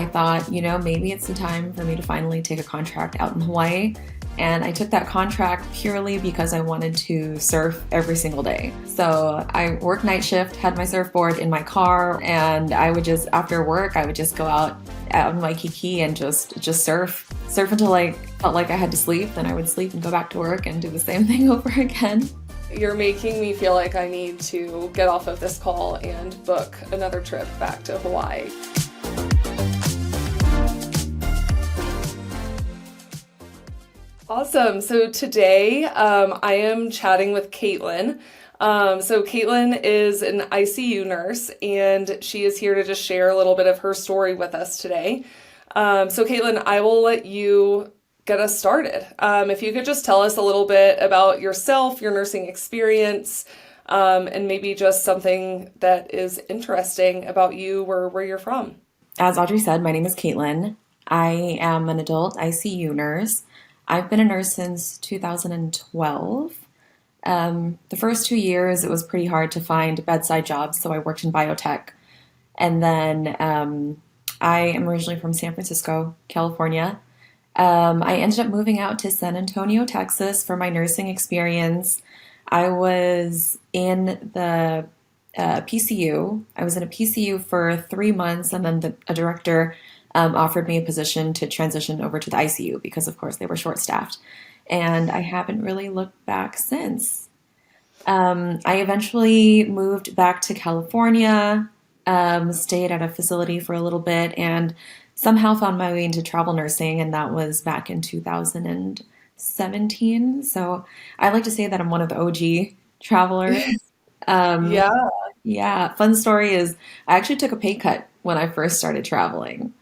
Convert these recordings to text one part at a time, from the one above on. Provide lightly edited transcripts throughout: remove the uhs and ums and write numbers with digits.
I thought, maybe it's the time for me to finally take a contract out in Hawaii. And I took that contract purely because I wanted to surf every single day. So I worked night shift, had my surfboard in my car, and I would just, after work, I would just go out on Waikiki and just surf until I felt like I had to sleep. Then I would sleep and go back to work and do the same thing over again. You're making me feel like I need to get off of this call and book another trip back to Hawaii. Awesome. So today I am chatting with Kaithlyn. So Kaithlyn is an ICU nurse, and she is here to just share a little bit of her story with us today. So Kaithlyn, I will let you get us started. If you could just tell us a little bit about yourself, your nursing experience, and maybe just something that is interesting about you or where you're from. As Audrey said, my name is Kaithlyn. I am an adult ICU nurse. I've been a nurse since 2012. The first 2 years, it was pretty hard to find bedside jobs, so I worked in biotech. And then I am originally from San Francisco, California. I ended up moving out to San Antonio, Texas for my nursing experience. I was in the PCU. I was in a PCU for 3 months, and then a director offered me a position to transition over to the ICU because, of course, they were short-staffed. And I haven't really looked back since. I eventually moved back to California, stayed at a facility for a little bit, and somehow found my way into travel nursing, and that was back in 2017. So I like to say that I'm one of the OG travelers. Um, Yeah, yeah, fun story is I actually took a pay cut when I first started traveling.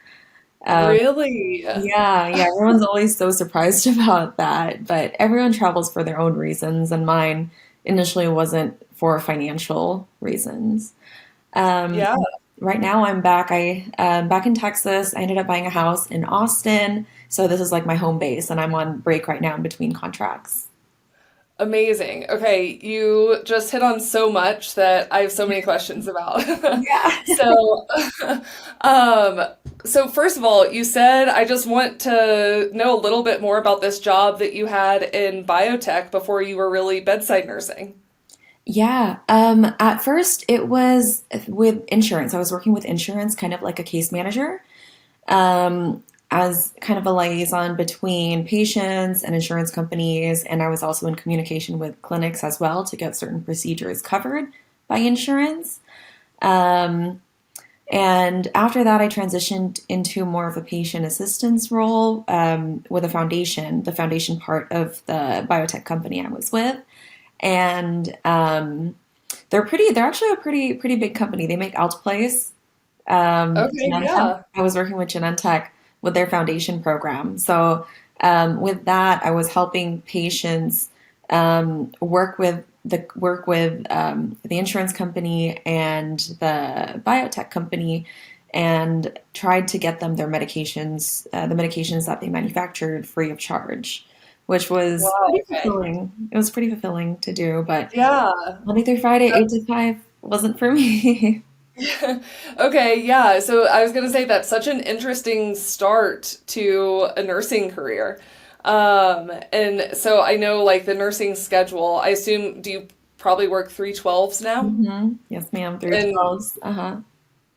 Um, really. yeah, everyone's always so surprised about that, but everyone travels for their own reasons, and mine initially wasn't for financial reasons. Um, Yeah. right now I'm back. Back in Texas. I ended up buying a house in Austin, so this is like my home base, and I'm on break right now in between contracts. Amazing. Okay, you just hit on so much that I have so many questions about. Yeah. So, um, so first of all, you said I just want to know a little bit more about this job that you had in biotech before you were really bedside nursing. Yeah. At first it was with insurance. I was working with insurance, kind of like a case manager. As kind of a liaison between patients and insurance companies. And I was also in communication with clinics as well to get certain procedures covered by insurance. Um, and after that, I transitioned into more of a patient assistance role with the foundation part of the biotech company I was with. And they're actually a pretty big company. They make alteplase. Okay, Genentech. yeah. I was working with Genentech with their foundation program. So with that, I was helping patients work with the insurance company and the biotech company, and tried to get them their medications, the medications that they manufactured, free of charge, which was Wow, pretty okay. fulfilling. It was pretty fulfilling to do, but Yeah. Monday through Friday, 8 to 5, wasn't for me. Okay, yeah. So I was gonna say that's such an interesting start to a nursing career. And so I know like the nursing schedule, I assume do you probably work 312s now? Yes, ma'am. Three And twelves. Uh-huh.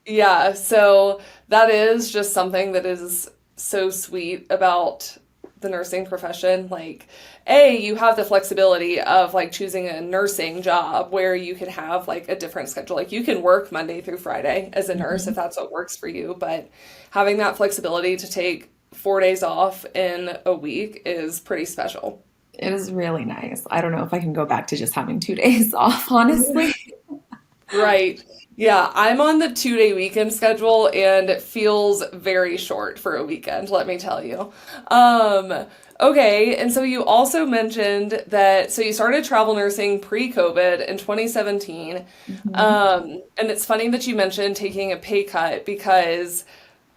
yeah, so that is just something that is so sweet about the nursing profession. Like, A, you have the flexibility of like choosing a nursing job where you can have like a different schedule. Like, you can work Monday through Friday as a nurse if Mhm. that's what works for you, but having that flexibility to take 4 days off in a week is pretty special. It is really nice. I don't know if I can go back to just having 2 days off, honestly. Right. Yeah, I'm on the 2 day weekend schedule and it feels very short for a weekend, let me tell you. Okay, and so you also mentioned that so you started travel nursing pre-COVID in 2017. Mhm. And it's funny that you mentioned taking a pay cut because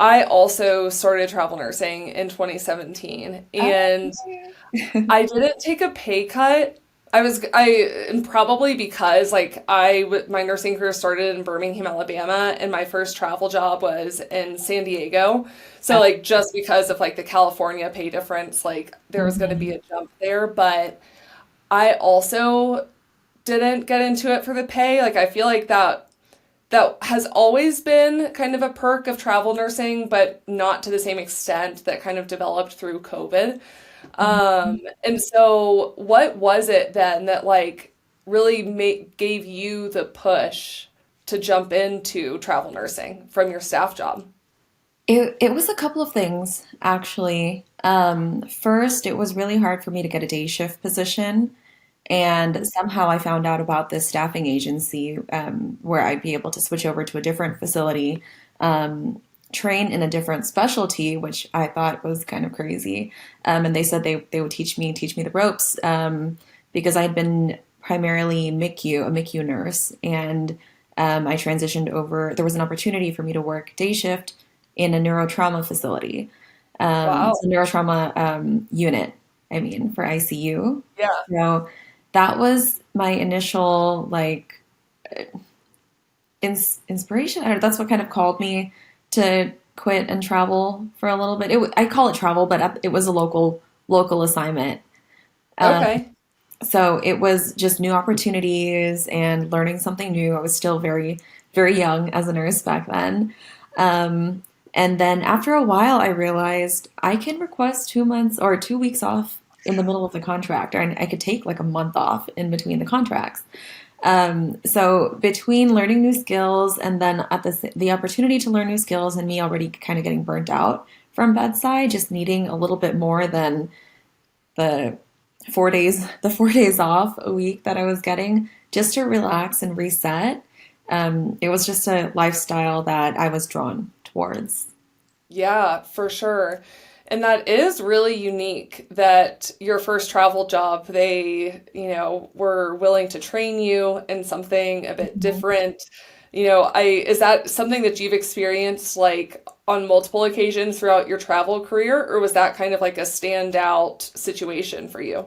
I also started travel nursing in 2017 and Okay. I didn't take a pay cut and probably because like my nursing career started in Birmingham, Alabama, and my first travel job was in San Diego. So like just because of like the California pay difference, like there was going to be Mhm. a jump there. But I also didn't get into it for the pay. Like I feel like that has always been kind of a perk of travel nursing, but not to the same extent that kind of developed through COVID. And so what was it then that like really gave you the push to jump into travel nursing from your staff job? It was a couple of things, actually. First, it was really hard for me to get a day shift position, and somehow I found out about this staffing agency where I'd be able to switch over to a different facility, train in a different specialty, which I thought was kind of crazy. And they said they would teach me the ropes because I had been primarily MICU, a MICU nurse, and I transitioned over. There was an opportunity for me to work day shift in a neurotrauma facility, Wow. it's a neurotrauma unit. I mean, for ICU. Yeah. So that was my initial like inspiration. I don't know, that's what kind of called me to quit and travel for a little bit. I call it travel, but it was a local assignment. Um, Okay. so it was just new opportunities and learning something new. I was still very young as a nurse back then. Um, and then after a while, I realized I can request 2 months or 2 weeks off in the middle of the contract, or I could take like a month off in between the contracts. So between learning new skills and then at the opportunity to learn new skills and me already kind of getting burnt out from bedside, just needing a little bit more than the 4 days off a week that I was getting just to relax and reset. It was just a lifestyle that I was drawn towards. Yeah, for sure. And that is really unique that your first travel job, they, were willing to train you in something a bit Mhm. different. Is that something that you've experienced like on multiple occasions throughout your travel career, or was that kind of like a standout situation for you?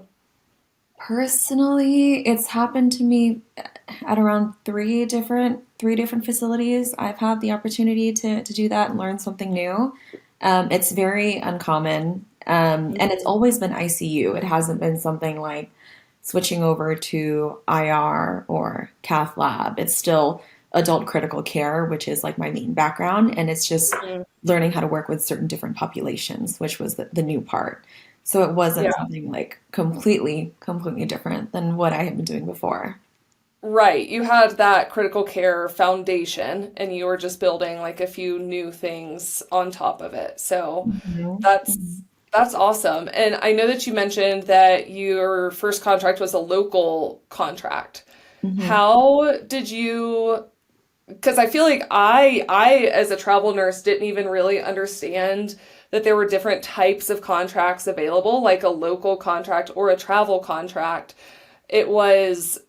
Personally, it's happened to me at around three different facilities. I've had the opportunity to do that and learn something new. It's very uncommon, and it's Mhm. always been ICU. It hasn't been something like switching over to IR or cath lab. It's still adult critical care, which is like my main background, and it's just Mhm. learning how to work with certain different populations, which was the new part. So it wasn't Yeah. something like completely different than what I had been doing before. Right. You had that critical care foundation and you were just building like a few new things on top of it. So Mhm. that's that's awesome. And I know that you mentioned that your first contract was a local contract. Mhm. How did you, because I feel like I as a travel nurse didn't even really understand that there were different types of contracts available, like a local contract or a travel contract. It was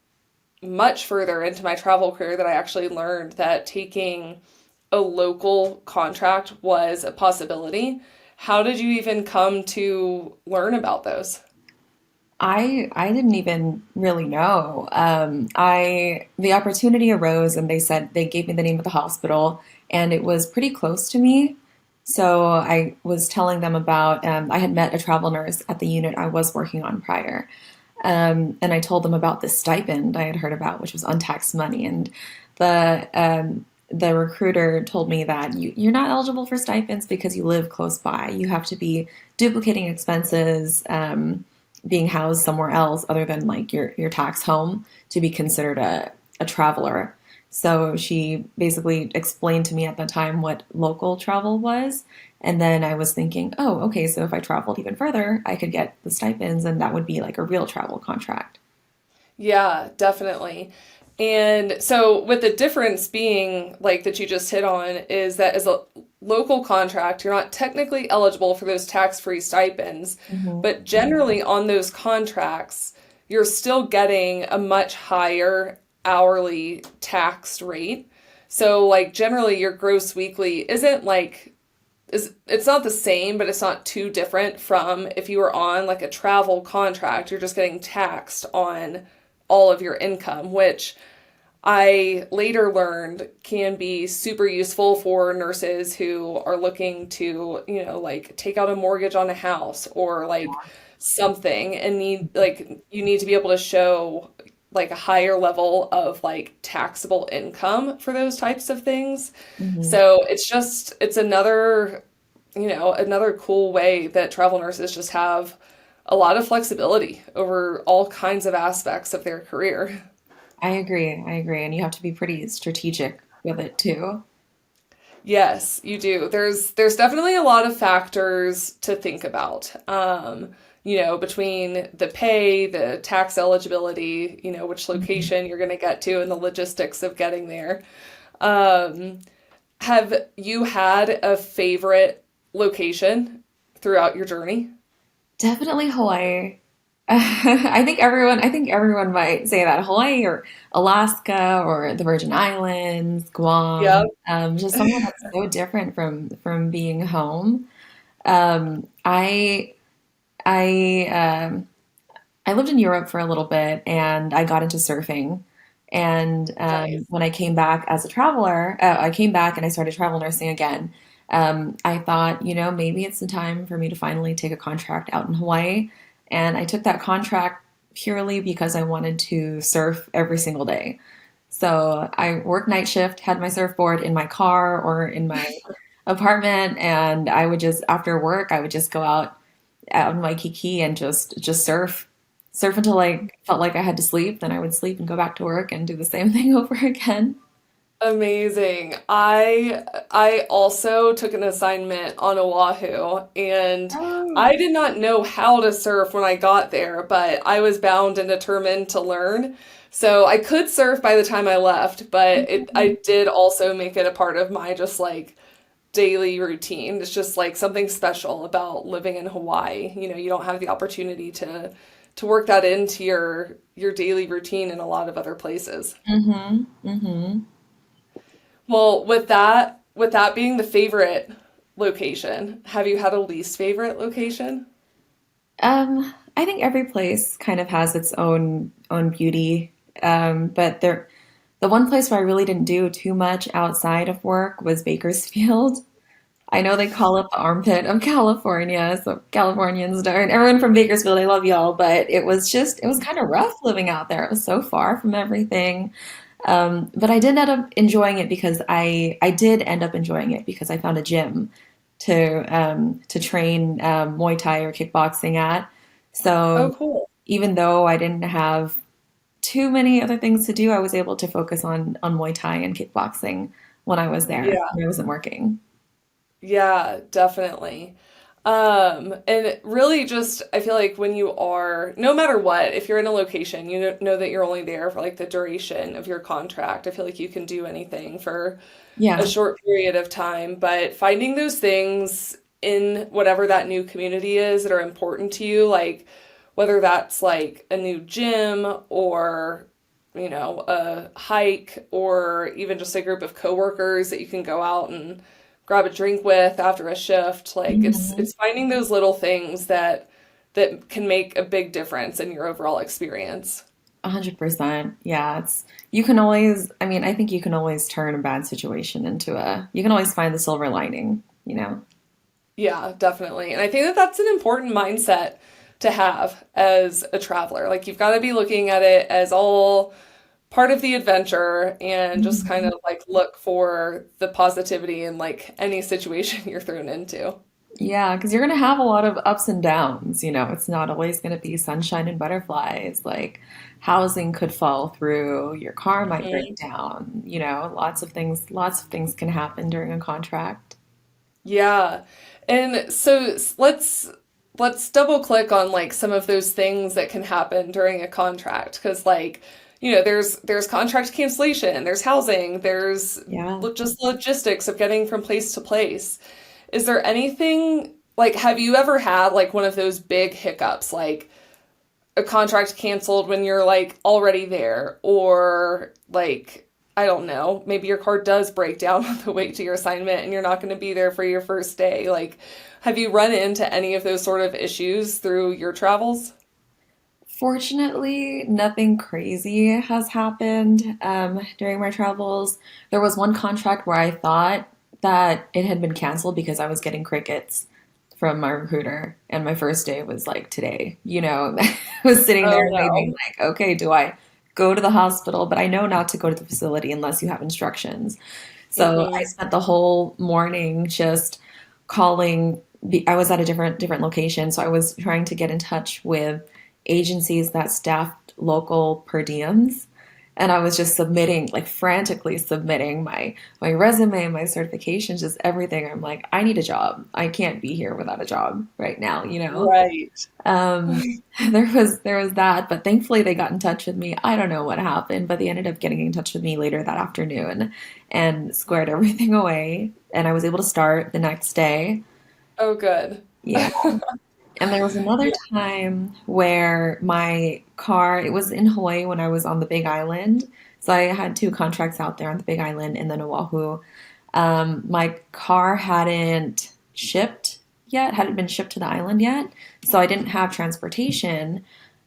much further into my travel career that I actually learned that taking a local contract was a possibility. How did you even come to learn about those? I didn't even really know. I the opportunity arose and they said they gave me the name of the hospital and it was pretty close to me. So I was telling them about I had met a travel nurse at the unit I was working on prior. And I told them about this stipend I had heard about, which was untaxed money. And the recruiter told me that you're not eligible for stipends because you live close by. You have to be duplicating expenses, being housed somewhere else other than like your tax home to be considered a traveler. So she basically explained to me at the time what local travel was. And then I was thinking, oh, okay, so if I traveled even further, I could get the stipends and that would be like a real travel contract. Yeah, definitely. And so, with the difference being like that you just hit on is that as a local contract, you're not technically eligible for those tax-free stipends, Hmm. but generally on those contracts, you're still getting a much higher hourly taxed rate. So, like, generally, your gross weekly isn't like is it's not the same, but it's not too different from if you were on like a travel contract, you're just getting taxed on all of your income, which I later learned can be super useful for nurses who are looking to, like take out a mortgage on a house or like something and you need to be able to show like a higher level of like taxable income for those types of things. Hmm. So it's another, another cool way that travel nurses just have a lot of flexibility over all kinds of aspects of their career. I agree. I agree. And you have to be pretty strategic with it too. Yes, you do. There's definitely a lot of factors to think about. Between the pay, the tax eligibility, which Mhm. location you're going to get to, and the logistics of getting there. Um, have you had a favorite location throughout your journey? Definitely Hawaii. I think everyone might say that Hawaii or Alaska or the Virgin Islands, Yeah. Guam, just somewhere that's so different from being home. Um, I I I lived in Europe for a little bit and I got into surfing. And Nice. when I came back as a traveler, I came back and I started travel nursing again. I thought, maybe it's the time for me to finally take a contract out in Hawaii. And I took that contract purely because I wanted to surf every single day. So I worked night shift, had my surfboard in my car or in my apartment, and I would just, after work, I would just go out in Waikiki and just surf until I felt like I had to sleep. Then I would sleep and go back to work and do the same thing over again. Amazing. I also took an assignment on Oahu and Oh. I did not know how to surf when I got there, but I was bound and determined to learn. So I could surf by the time I left, but I did also make it a part of my just like daily routine. It's just like something special about living in Hawaii. You don't have the opportunity to work that into your daily routine in a lot of other places. Mm-hmm. Mm-hmm. Well, with that being the favorite location, have you had a least favorite location? I think every place kind of has its own beauty. But the one place where I really didn't do too much outside of work was Bakersfield. I know they call it the armpit of California, so Californians don't. Everyone from Bakersfield, I love y'all, but it was kind of rough living out there. It was so far from everything. But I did end up enjoying it because I did end up enjoying it because I found a gym to train Muay Thai or kickboxing at. Oh, So cool. even though I didn't have too many other things to do, I was able to focus on Muay Thai and kickboxing when I was there. Yeah. When I wasn't working. Yeah, definitely. And really just I feel like when you are no matter what, if you're in a location, know that you're only there for like the duration of your contract. I feel like you can do anything for a Yeah. short period of time, but finding those things in whatever that new community is that are important to you, like whether that's like a new gym or a hike or even just a group of coworkers that you can go out and grab a drink with after a shift. Like Mhm. it's finding those little things that can make a big difference in your overall experience. 100%. Yeah, it's you can always, I mean, I think you can always turn a bad situation into you can always find the silver lining. Yeah, definitely. And I think that that's an important mindset to have as a traveler. Like you've got to be looking at it as all part of the adventure and just kind Mhm. of like look for the positivity in like any situation you're thrown into. Yeah, because you're going to have a lot of ups and downs. It's not always going to be sunshine and butterflies. Like housing could fall through, your car might break Mhm. down, lots of things can happen during a contract. Yeah. And so let's double click on like some of those things that can happen during a contract because like there's contract cancellation, there's housing, there's Yeah. just logistics of getting from place to place. Is there anything like have you ever had like one of those big hiccups like a contract canceled when you're like already there or like I don't know, maybe your car does break down on the way to your assignment and you're not going to be there for your first day. Like, have you run into any of those sort of issues through your travels? Fortunately, nothing crazy has happened during my travels. There was one contract where I thought that it had been canceled because I was getting crickets from my recruiter, and my first day was like today. I was sitting there Oh and maybe no. like, okay, do I go to the hospital? But I know not to go to the facility unless you have instructions. So I Hmm. spent the whole morning just calling. I was at a different location, so I was trying to get in touch with agencies that staffed local per diems. And I was just submitting, like frantically submitting my resume, my certifications, just everything. I'm like, I need a job. I can't be here without a job right now. Right. Um, there was that, but thankfully they got in touch with me. I don't know what happened, but they ended up getting in touch with me later that afternoon and squared everything away. And I was able to start the next day. Oh, good. Yeah. And there was another Yeah. time where my car, it was in Hawaii when I was on the Big Island. So I had two contracts out there on the Big Island and then Oahu. My car hadn't been shipped to the island yet. So I didn't have transportation.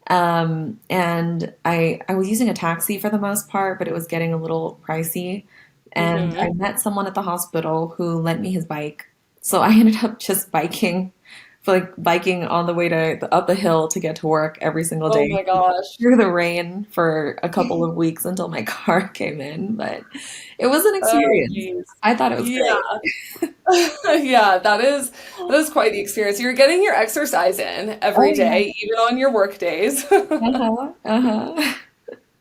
And I was using a taxi for the most part, but it was getting a little pricey. And I Hmm. met someone at the hospital who lent me his bike. So I ended up just biking on the way up a hill to get to work every single Oh day my gosh. through the rain for a couple of weeks until my car came in. But it was an Oh, experience. geez. I thought it was Yeah. great. Yeah, that is quite the experience. You're getting your exercise in Oh every yeah. day, even on your work days. Uh-huh. Uh-huh.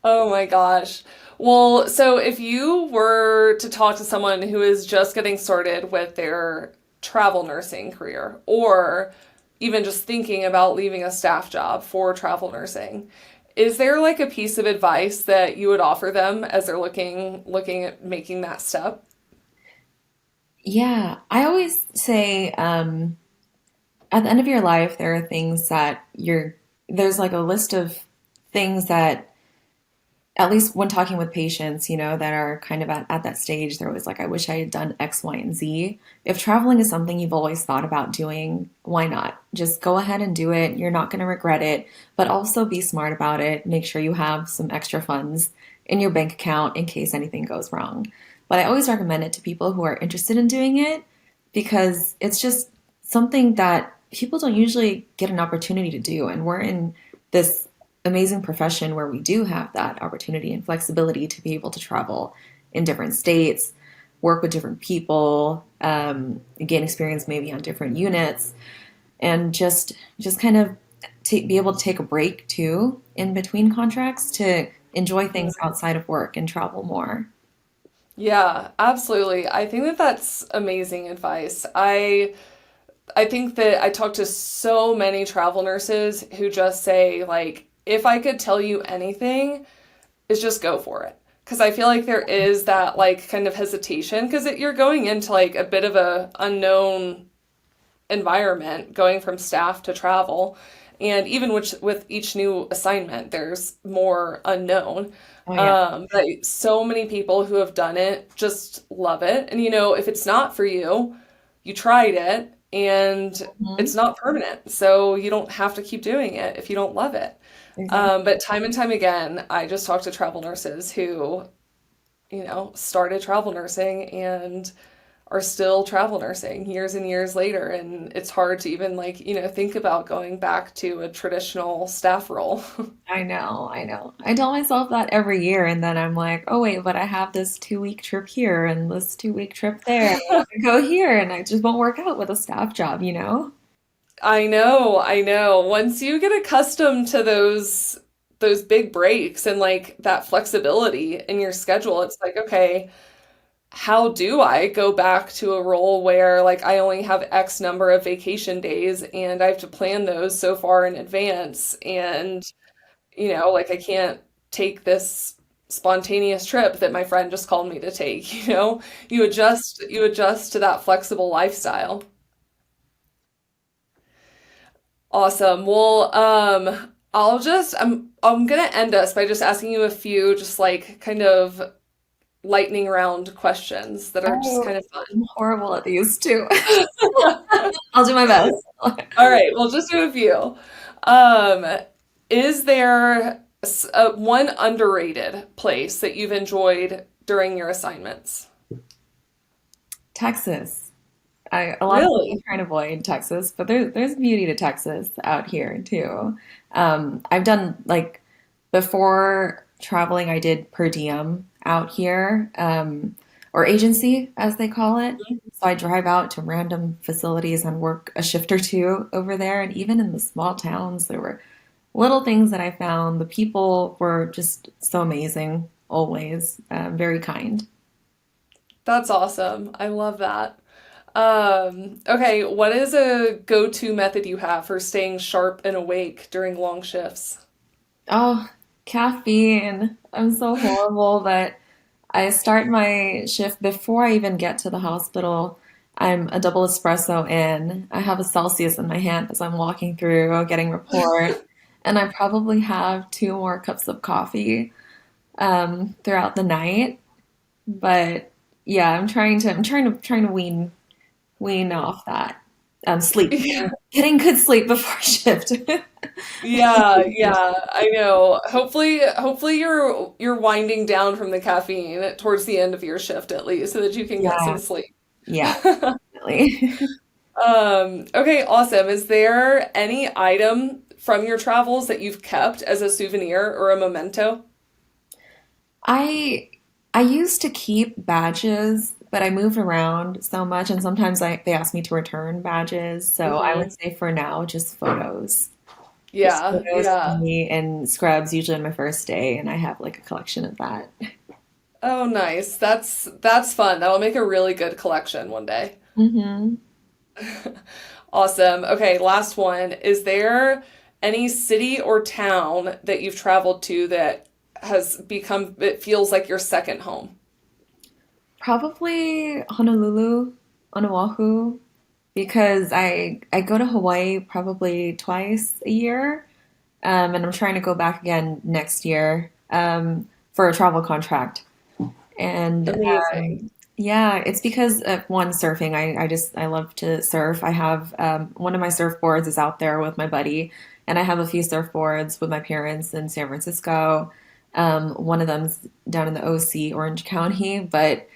Oh my gosh. Well, so if you were to talk to someone who is just getting started with their travel nursing career, or even just thinking about leaving a staff job for travel nursing, is there like a piece of advice that you would offer them as they're looking at making that step? Yeah, I always say at the end of your life, there are things that there's like a list of things that at least when talking with patients, that are kind of at that stage, they're always like, I wish I had done X, Y, and Z. If traveling is something you've always thought about doing, why not? Just go ahead and do it. You're not going to regret it, but also be smart about it. Make sure you have some extra funds in your bank account in case anything goes wrong. But I always recommend it to people who are interested in doing it because it's just something that people don't usually get an opportunity to do. And we're in this amazing profession where we do have that opportunity and flexibility to be able to travel in different states, work with different people, gain experience maybe on different units, and just kind of be able to take a break too in between contracts to enjoy things outside of work and travel more. Yeah, absolutely. I think that that's amazing advice. I think that I talk to so many travel nurses who just say like, if I could tell you anything, is just go for it. Because I feel like there is that like kind of hesitation because you're going into like a bit of a unknown environment going from staff to travel. And even with each new assignment, there's more unknown. Oh yeah. But so many people who have done it just love it. And if it's not for you, you tried it and it's Mhm. not permanent. So you don't have to keep doing it if you don't love it. Exactly. But time and time again, I just talk to travel nurses who, started travel nursing and are still travel nursing years and years later. And it's hard to even like, think about going back to a traditional staff role. I know, I know. I tell myself that every year, and then I'm like, oh wait, but I have this 2 week trip here and this 2 week trip there. I want to go here, and I just won't work out with a staff job. I know, I know. Once you get accustomed to those big breaks and like that flexibility in your schedule, it's like, okay, how do I go back to a role where like I only have X number of vacation days and I have to plan those so far in advance and like I can't take this spontaneous trip that my friend just called me to take, you adjust to that flexible lifestyle. Awesome. Well, I'm gonna end us by just asking you a few just like kind of lightning round questions that are just Oh, kind of fun. I'm horrible at these too. I'll do my best. All right, we'll just do a few. Um, is there one underrated place that you've enjoyed during your assignments? Texas. A lot of people Really? try and avoid Texas, but there's beauty to Texas out here too. I've done like before traveling, I did per diem out here, or agency as they call it. So I drive out to random facilities and work a shift or two over there. And even in the small towns, there were little things that I found. The people were just so amazing, always, very kind. That's awesome. I love that. Okay, what is a go-to method you have for staying sharp and awake during long shifts? Oh, caffeine. I'm so horrible, but I start my shift before I even get to the hospital. I'm a double espresso in. I have a Celsius in my hand as I'm walking through, getting report, and I probably have two more cups of coffee throughout the night. But yeah, I'm trying to wean off that sleep, getting good sleep before shift. Yeah, yeah, I know. Hopefully you're winding down from the caffeine towards the end of your shift at least so that you can get some Yeah, sleep. yeah, definitely. Okay, awesome. Is there any item from your travels that you've kept as a souvenir or a memento? I I used to keep badges, but I moved around so much, and sometimes they ask me to return badges. So I would Hmm. say for now, just photos. Just Yeah, photos of yeah. me and scrubs, usually on my first day, and I have like a collection of that. Oh, nice. That's fun. That'll make a really good collection one day. Hmm. Awesome. Okay, last one. Is there any city or town that you've traveled to that has become, it feels like your second home? Probably Honolulu on Oahu because I go to Hawaii probably twice a year, and I'm trying to go back again next year for a travel contract. And Amazing. yeah, it's because of one surfing. I love to surf. I have one of my surfboards is out there with my buddy, and I have a few surfboards with my parents in San Francisco. One of them's down in the OC, Orange County, but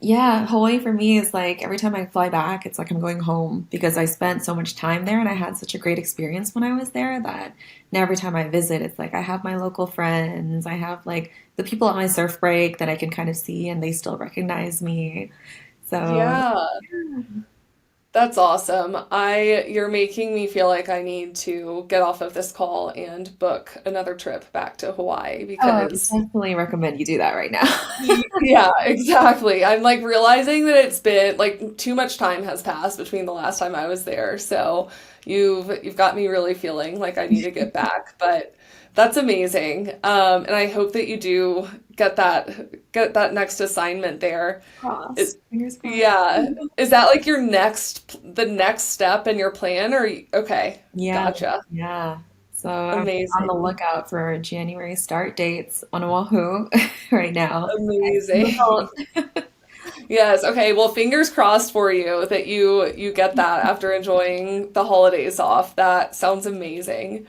yeah, Hawaii for me is like every time I fly back, it's like I'm going home because I spent so much time there and I had such a great experience when I was there that now every time I visit, it's like I have my local friends, I have like the people at my surf break that I can kind of see and they still recognize me. So, Yeah. That's awesome. You're making me feel like I need to get off of this call and book another trip back to Hawaii oh, I would because, definitely recommend you do that right now. yeah, exactly. I'm like realizing that it's been like too much time has passed between the last time I was there. So you've got me really feeling like I need to get back. But that's amazing. And I hope that you do get that next assignment there. Crossed. It, Fingers crossed. yeah. Is that like the next step in your plan or okay, Yeah, gotcha. yeah. So I'm on the Amazing. lookout for January start dates on Oahu right now. Amazing. Yes, okay. Well, fingers crossed for you that you get that after enjoying the holidays off. That sounds amazing.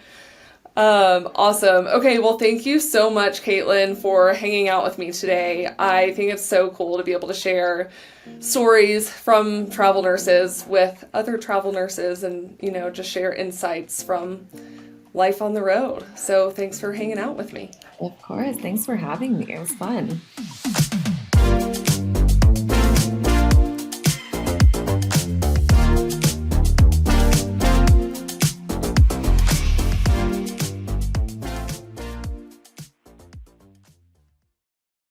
Awesome. Okay, well, thank you so much, Caitlin, for hanging out with me today. I think it's so cool to be able to share stories from travel nurses with other travel nurses and, just share insights from life on the road. So thanks for hanging out with me. Of course. Thanks for having me. It was fun.